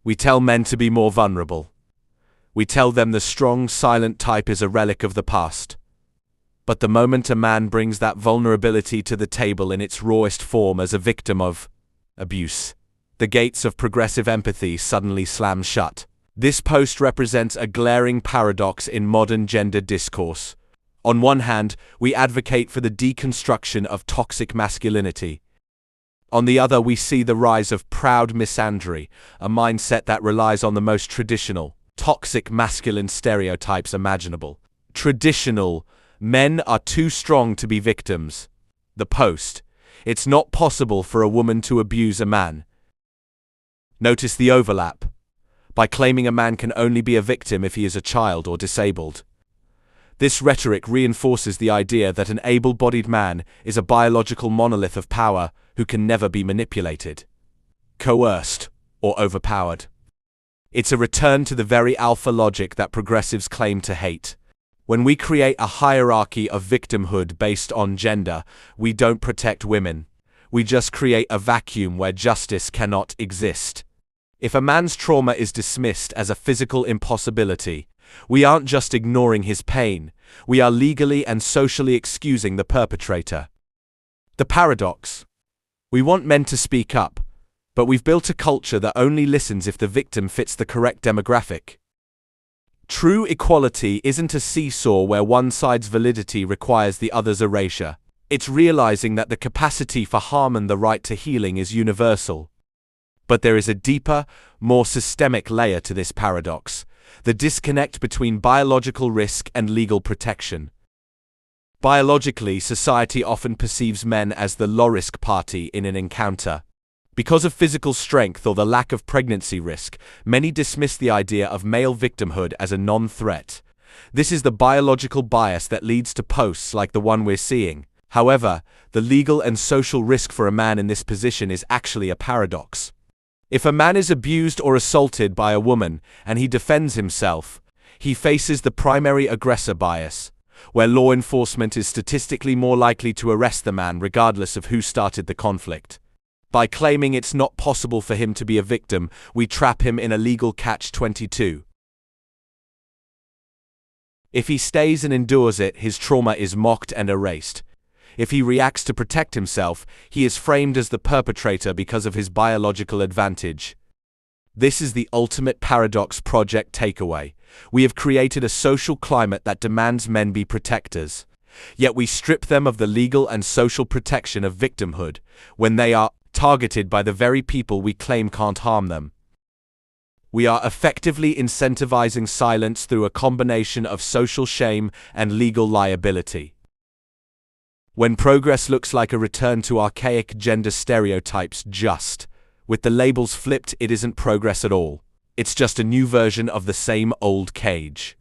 We tell men to be more vulnerable. We tell them the strong, silent type is a relic of the past. But the moment a man brings that vulnerability to the table in its rawest form as a victim of abuse, the gates of progressive empathy suddenly slam shut. This post represents a glaring paradox in modern gender discourse. On one hand, we advocate for the deconstruction of toxic masculinity. On the other, we see the rise of proud misandry, a mindset that relies on the most traditional, toxic masculine stereotypes imaginable. Traditional: men are too strong to be victims. The post: it's not possible for a woman to abuse a man. Notice the overlap. By claiming a man can only be a victim if he is a child or disabled. This rhetoric reinforces the idea that an able-bodied man is a biological monolith of power who can never be manipulated, coerced, or overpowered. It's a return to the very alpha logic that progressives claim to hate. When we create a hierarchy of victimhood based on gender, we don't protect women. We just create a vacuum where justice cannot exist. If a man's trauma is dismissed as a physical impossibility, we aren't just ignoring his pain, we are legally and socially excusing the perpetrator. The paradox: we want men to speak up, but we've built a culture that only listens if the victim fits the correct demographic. True equality isn't a seesaw where one side's validity requires the other's erasure. It's realizing that the capacity for harm and the right to healing is universal. But there is a deeper, more systemic layer to this paradox: the disconnect between biological risk and legal protection. Biologically, society often perceives men as the low-risk party in an encounter. Because of physical strength or the lack of pregnancy risk, many dismiss the idea of male victimhood as a non-threat. This is the biological bias that leads to posts like the one we're seeing. However, the legal and social risk for a man in this position is actually a paradox. If a man is abused or assaulted by a woman and he defends himself, he faces the primary aggressor bias, where law enforcement is statistically more likely to arrest the man regardless of who started the conflict. By claiming it's not possible for him to be a victim, we trap him in a legal catch-22. If he stays and endures it, his trauma is mocked and erased. If he reacts to protect himself, he is framed as the perpetrator because of his biological advantage. This is the ultimate paradox project takeaway. We have created a social climate that demands men be protectors. Yet we strip them of the legal and social protection of victimhood when they are targeted by the very people we claim can't harm them. We are effectively incentivizing silence through a combination of social shame and legal liability. When progress looks like a return to archaic gender stereotypes with the labels flipped, it isn't progress at all. It's just a new version of the same old cage.